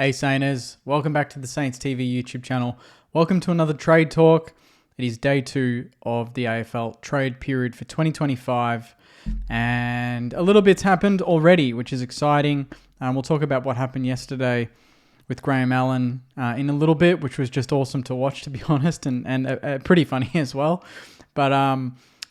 Hey Sainers, welcome back to the Saints TV YouTube channel. Welcome to another trade talk. It is day 2 of the AFL Trade Period for 2025 and a little bit's happened already, which is exciting. We'll talk about what happened yesterday with Graeme Allan in a little bit, which was just awesome to watch, to be honest, and pretty funny as well. But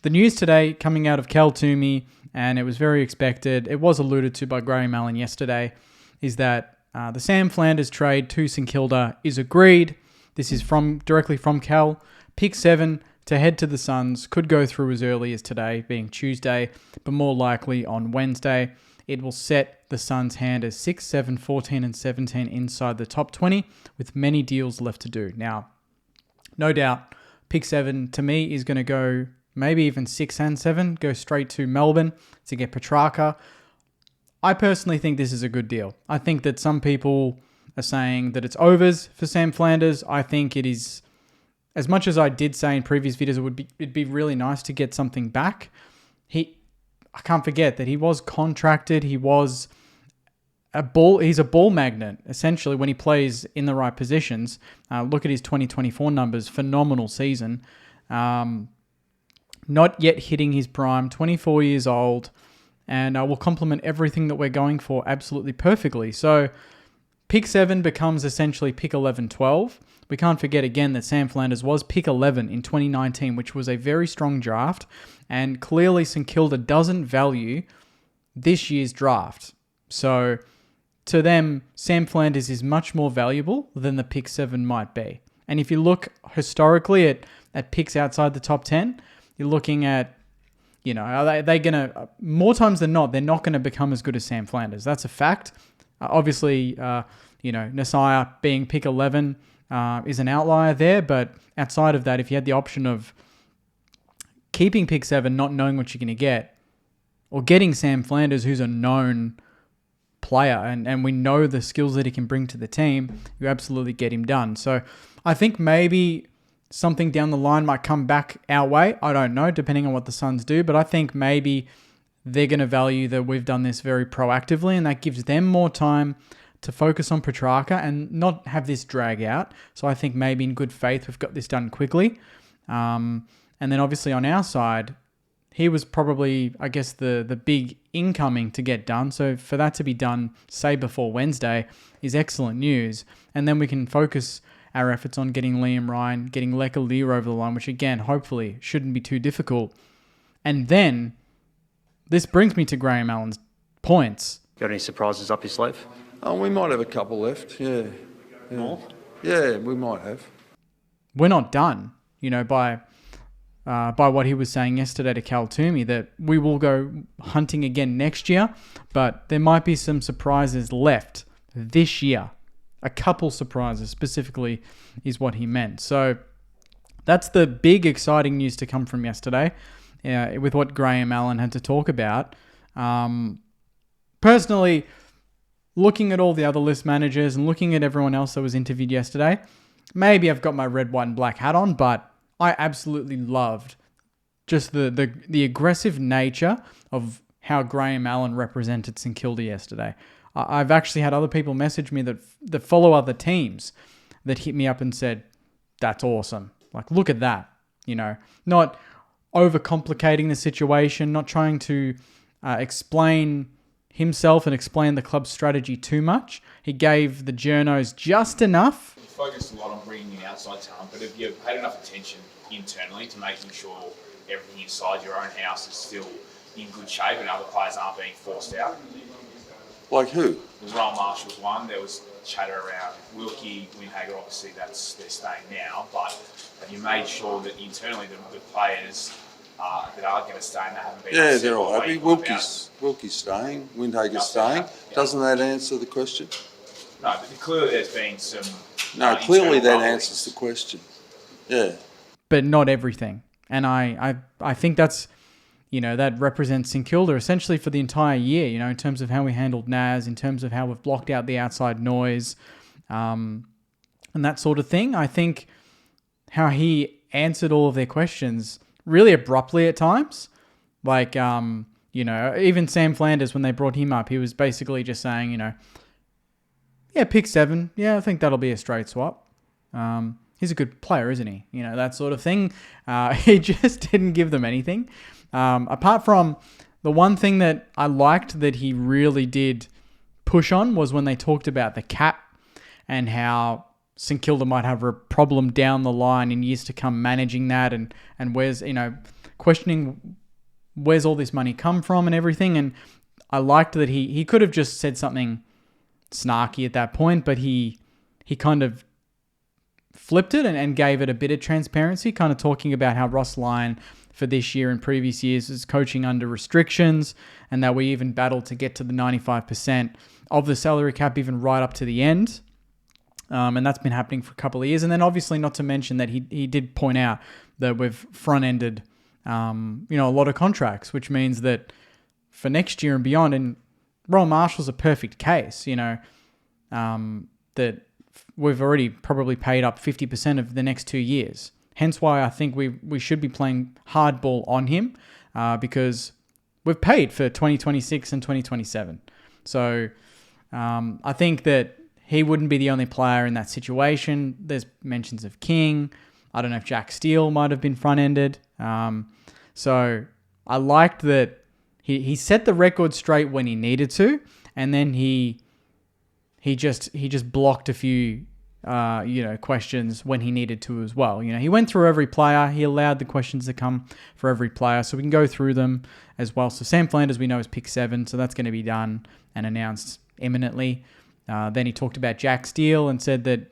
the news today coming out of Cal Toomey, and it was very expected, it was alluded to by Graeme Allan yesterday, is that the Sam Flanders trade to St Kilda is agreed. This is directly from Cal. Pick 7 to head to the Suns could go through as early as today, being Tuesday, but more likely on Wednesday. It will set the Suns' hand as 6, 7, 14 and 17 inside the top 20 with many deals left to do. Now, no doubt, pick 7 to me is going to go maybe even 6 and 7, go straight to Melbourne to get Petrarca. I personally think this is a good deal. I think that some people are saying that it's overs for Sam Flanders. I think it is, as much as I did say in previous videos, it'd be really nice to get something back. I can't forget that he was contracted. He's a ball magnet, essentially, when he plays in the right positions. Look at his 2024 numbers, phenomenal season. Not yet hitting his prime, 24 years old, and will complement everything that we're going for absolutely perfectly. So pick 7 becomes essentially pick 11, 12. We can't forget again that Sam Flanders was pick 11 in 2019, which was a very strong draft. And clearly St Kilda doesn't value this year's draft. So to them, Sam Flanders is much more valuable than the pick 7 might be. And if you look historically at picks outside the top 10, you're looking at, are they going to, more times than not, they're not going to become as good as Sam Flanders. That's a fact. Obviously, Nasiah being pick 11 is an outlier there. But outside of that, if you had the option of keeping pick 7, not knowing what you're going to get, or getting Sam Flanders, who's a known player, and we know the skills that he can bring to the team, you absolutely get him done. So I think maybe something down the line might come back our way. I don't know, depending on what the Suns do. But I think maybe they're going to value that we've done this very proactively, and that gives them more time to focus on Petrarca and not have this drag out. So I think maybe in good faith, we've got this done quickly. And then obviously on our side, he was probably, I guess, the big incoming to get done. So for that to be done, say, before Wednesday is excellent news. And then we can focus our efforts on getting Liam Ryan, getting Leka Lear over the line, which again, hopefully shouldn't be too difficult. And then this brings me to Graeme Allan's points. Got any surprises up your sleeve? Oh, we might have a couple left, yeah. More? Yeah, we might have. We're not done, by what he was saying yesterday to Cal Toomey, that we will go hunting again next year, but there might be some surprises left this year. A couple surprises specifically is what he meant. So that's the big exciting news to come from yesterday with what Graeme Allan had to talk about. Personally, looking at all the other list managers and looking at everyone else that was interviewed yesterday, maybe I've got my red, white and black hat on, but I absolutely loved just the aggressive nature of how Graeme Allan represented St Kilda yesterday. I've actually had other people message me that follow other teams that hit me up and said, that's awesome. Like, look at that. Not overcomplicating the situation, not trying to explain himself and explain the club's strategy too much. He gave the journos just enough. You focus a lot on bringing in outside talent, but have you paid enough attention internally to making sure everything inside your own house is still in good shape and other players aren't being forced out? Like who? Rowan Marshall's one. There was chatter around Wilkie, Windhager. Obviously, they're staying now. But have you made sure that internally the players that are going to stay and they haven't been? Yeah, they're all happy. Wilkie's staying. Windhager's staying. Yeah. Doesn't that answer the question? No, but clearly there's been some. No, clearly that rumblings. answers the question. Yeah. But not everything. And I think that's, that represents St Kilda essentially for the entire year, in terms of how we handled Naz, in terms of how we've blocked out the outside noise, and that sort of thing. I think how he answered all of their questions really abruptly at times. Like, even Sam Flanders, when they brought him up, he was basically just saying, Yeah, pick 7. Yeah, I think that'll be a straight swap. He's a good player, isn't he? You know, that sort of thing. He just didn't give them anything. Apart from the one thing that I liked that he really did push on was when they talked about the cap and how St Kilda might have a problem down the line in years to come managing that and where's, questioning where's all this money come from and everything. And I liked that he could have just said something snarky at that point, but he kind of flipped it and gave it a bit of transparency, kind of talking about how Ross Lyon for this year and previous years is coaching under restrictions and that we even battled to get to the 95% of the salary cap even right up to the end. And that's been happening for a couple of years. And then obviously not to mention that he did point out that we've front-ended, a lot of contracts, which means that for next year and beyond, and Rowan Marshall's a perfect case, that we've already probably paid up 50% of the next 2 years. Hence why I think we should be playing hardball on him because we've paid for 2026 and 2027. So I think that he wouldn't be the only player in that situation. There's mentions of King. I don't know if Jack Steele might have been front-ended. So I liked that he set the record straight when he needed to, and then he just blocked a few questions when he needed to as well. He went through every player. He allowed the questions to come for every player, so we can go through them as well. So Sam Flanders, we know, is pick 7, so that's going to be done and announced imminently. Then he talked about Jack Steele and said that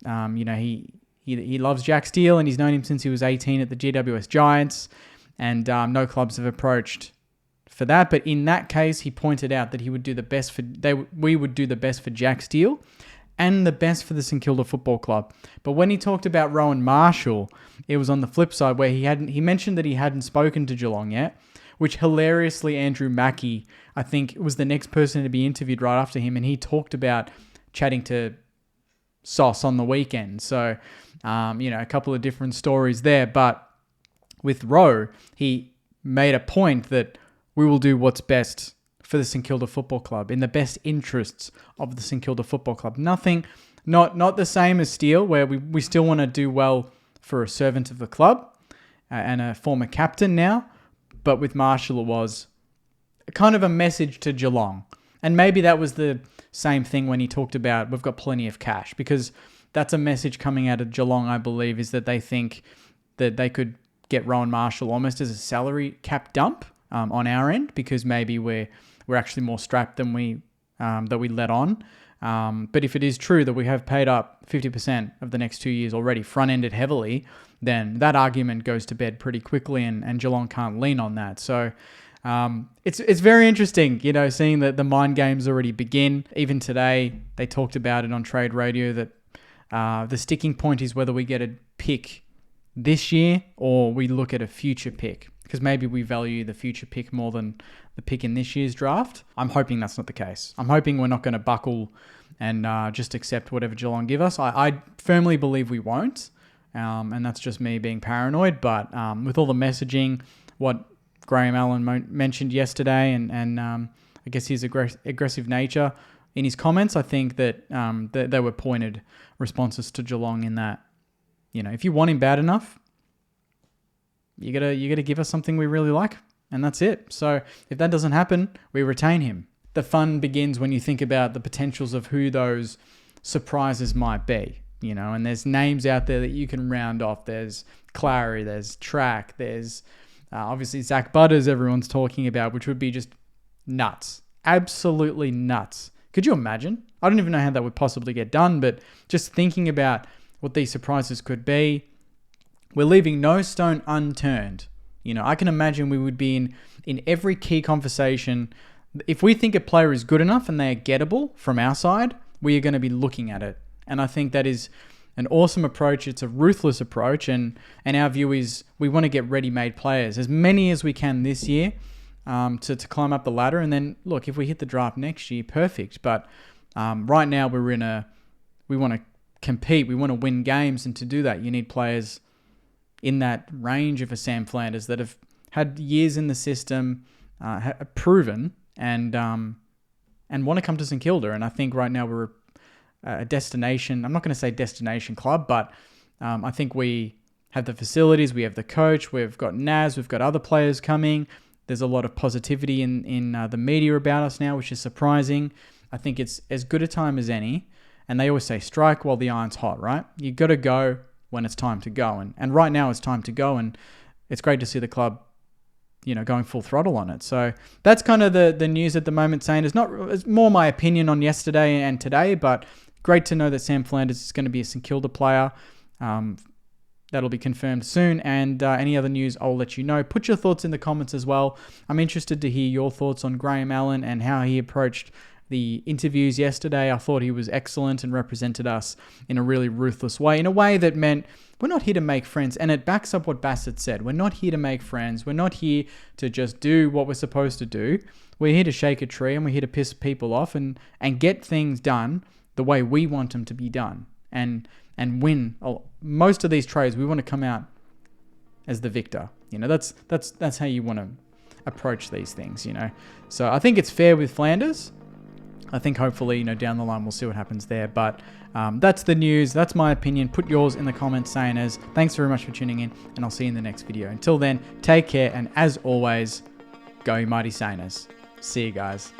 he loves Jack Steele and he's known him since he was 18 at the GWS Giants, and no clubs have approached for that. But in that case, he pointed out that he would do the best we would do the best for Jack Steele and the best for the St Kilda Football Club. But when he talked about Rowan Marshall, it was on the flip side where he mentioned that he hadn't spoken to Geelong yet, which hilariously Andrew Mackey, I think, was the next person to be interviewed right after him, and he talked about chatting to Sauce on the weekend. So, a couple of different stories there. But with Rowe, he made a point that we will do what's best for the St Kilda Football Club, in the best interests of the St Kilda Football Club. Nothing, not the same as Steele, where we still want to do well for a servant of the club and a former captain now. But with Marshall, it was kind of a message to Geelong. And maybe that was the same thing when he talked about we've got plenty of cash, because that's a message coming out of Geelong, I believe, is that they think that they could get Rowan Marshall almost as a salary cap dump on our end, because maybe we're actually more strapped than we let on. But if it is true that we have paid up 50% of the next 2 years already, front-ended heavily, then that argument goes to bed pretty quickly, and Geelong can't lean on that. So it's very interesting, seeing that the mind games already begin. Even today, they talked about it on Trade Radio that the sticking point is whether we get a pick this year or we look at a future pick, because maybe we value the future pick more than the pick in this year's draft. I'm hoping that's not the case. I'm hoping we're not going to buckle and just accept whatever Geelong give us. I firmly believe we won't, and that's just me being paranoid. But with all the messaging, what Graeme Allan mentioned yesterday, and I guess his aggressive nature in his comments, I think that they were pointed responses to Geelong in that, if you want him bad enough, you gotta give us something we really like, and that's it. So if that doesn't happen, we retain him. The fun begins when you think about the potentials of who those surprises might be, and there's names out there that you can round off. There's Clary, there's Track, there's obviously Zach Butters everyone's talking about, which would be just nuts. Absolutely nuts. Could you imagine? I don't even know how that would possibly get done, but just thinking about what these surprises could be, we're leaving no stone unturned. I can imagine we would be in every key conversation. If we think a player is good enough and they are gettable from our side, we are going to be looking at it. And I think that is an awesome approach. It's a ruthless approach. And our view is we want to get ready-made players, as many as we can this year, to climb up the ladder. And then, look, if we hit the draft next year, perfect. But right now we want to compete. We want to win games. And to do that, you need players in that range of a Sam Flanders that have had years in the system, proven, and want to come to St Kilda. And I think right now we're a destination. I'm not going to say destination club, but I think we have the facilities, we have the coach, we've got Naz, we've got other players coming. There's a lot of positivity in the media about us now, which is surprising. I think it's as good a time as any. And they always say, strike while the iron's hot, right? You got to go when it's time to go. And right now it's time to go. And it's great to see the club, going full throttle on it. So that's kind of the news at the moment, saying it's more my opinion on yesterday and today, but great to know that Sam Flanders is going to be a St Kilda player. That'll be confirmed soon. And any other news, I'll let you know. Put your thoughts in the comments as well. I'm interested to hear your thoughts on Graeme Allan and how he approached the interviews yesterday. I thought he was excellent and represented us in a really ruthless way, in a way that meant we're not here to make friends. And it backs up what Bassett said. We're not here to make friends. We're not here to just do what we're supposed to do. We're here to shake a tree, and we're here to piss people off and get things done the way we want them to be done. And win. Most of these trades, we want to come out as the victor. That's how you want to approach these things, So I think it's fair with Flanders. I think hopefully, down the line we'll see what happens there. But that's the news. That's my opinion. Put yours in the comments, Sainers. Thanks very much for tuning in, and I'll see you in the next video. Until then, take care, and as always, go you mighty Sainers. See you guys.